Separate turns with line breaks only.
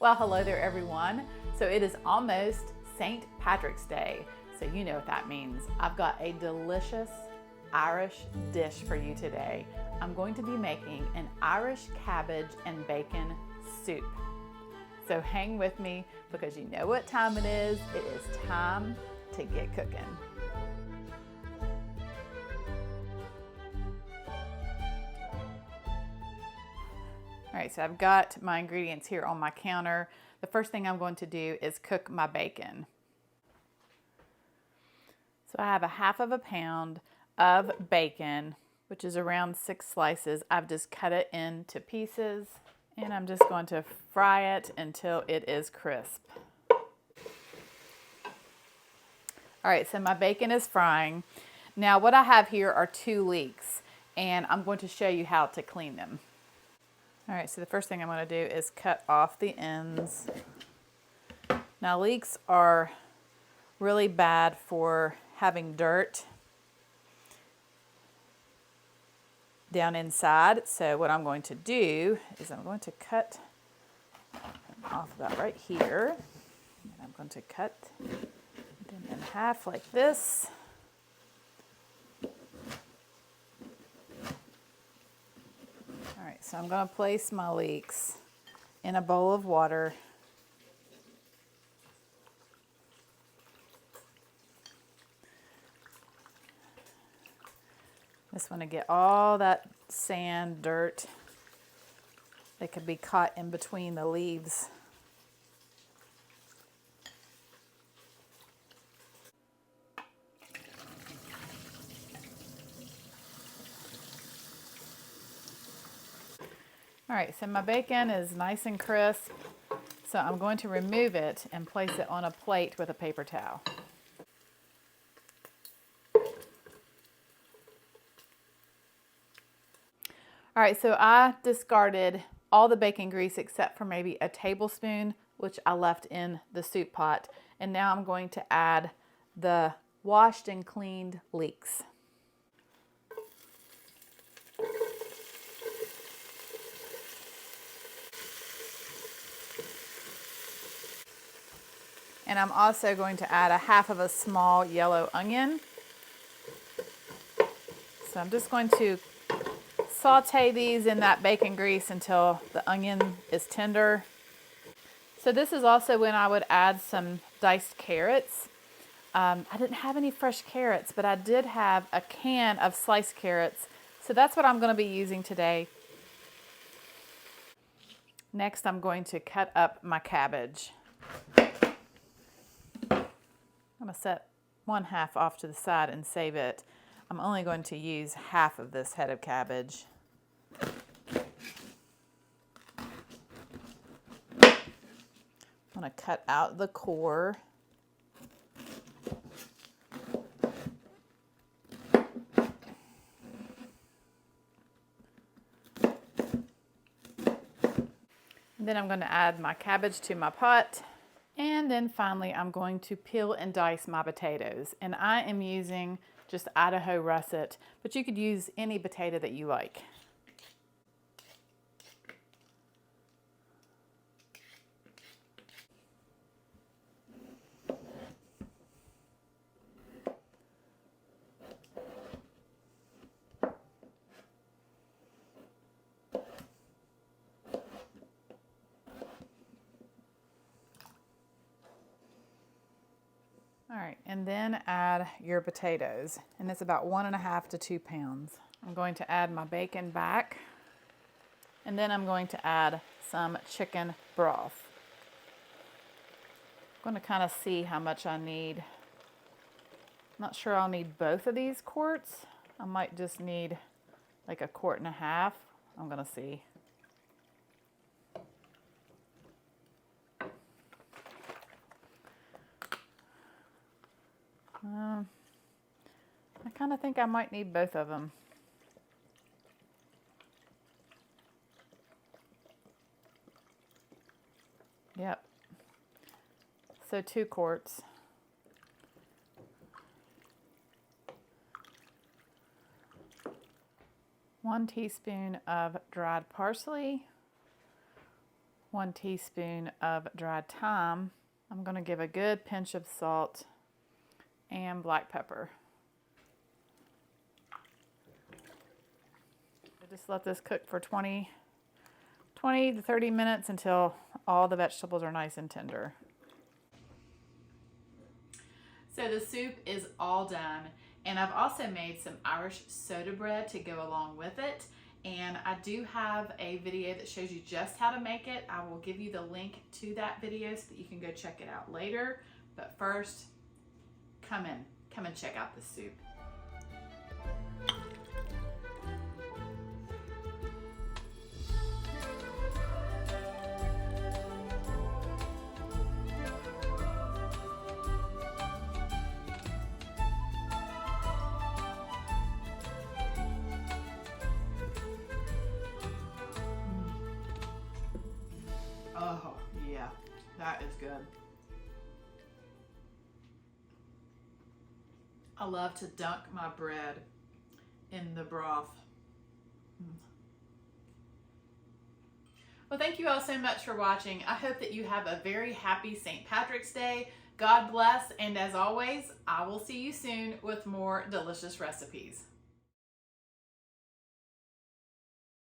Well, hello there everyone. So it is almost St. Patrick's Day. So you know what that means. I've got a delicious Irish dish for you today. I'm going to be making an Irish cabbage and bacon soup. So hang with me because you know what time it is. It is time to get cooking. All right, so I've got my ingredients here on my counter. The first thing I'm going to do is cook my bacon. So I have a half of a pound of bacon, which is around 6 slices. I've just cut it into pieces and I'm just going to fry it until it is crisp. All right, so my bacon is frying. Now what I have here are 2 leeks and I'm going to show you how to clean them. All right, so the first thing I'm going to do is cut off the ends. Now leeks are really bad for having dirt down inside. So what I'm going to do is I'm going to cut off about right here. And I'm going to cut them in half like this. All right, so I'm going to place my leeks in a bowl of water. Just want to get all that sand, dirt that could be caught in between the leaves. All right, so my bacon is nice and crisp, so I'm going to remove it and place it on a plate with a paper towel. All right, so I discarded all the bacon grease except for maybe a tablespoon, which I left in the soup pot. And now I'm going to add the washed and cleaned leeks. And I'm also going to add a half of a small yellow onion. So I'm just going to saute these in that bacon grease until the onion is tender. So this is also when I would add some diced carrots. I didn't have any fresh carrots, but I did have a can of sliced carrots. So that's what I'm going to be using today. Next, I'm going to cut up my cabbage. I'm going to set 1/2 off to the side and save it. I'm only going to use half of this head of cabbage. I'm going to cut out the core. And then I'm going to add my cabbage to my pot. And then finally, I'm going to peel and dice my potatoes. And I am using just Idaho russet, but you could use any potato that you like. All right, and then add your potatoes, and it's about 1.5 to 2 pounds. I'm going to add my bacon back, and then I'm going to add some chicken broth. I'm going to kind of see how much I need. I'm not sure I'll need both of these quarts. I might just need like 1.5 quarts. I'm going to see. I kind of think I might need both of them. Yep. So 2 quarts. 1 teaspoon of dried parsley, 1 teaspoon of dried thyme. I'm going to give a good pinch of salt and black pepper. Just let this cook for 20 to 30 minutes until all the vegetables are nice and tender. So the soup is all done, and I've also made some Irish soda bread to go along with it. And I do have a video that shows you just how to make it. I will give you the link to that video so that you can go check it out later. But first, come and check out the soup. Oh, yeah, that is good. I love to dunk my bread in the broth. Well, thank you all so much for watching. I hope that you have a very happy St. Patrick's Day. God bless, and as always, I will see you soon with more delicious recipes.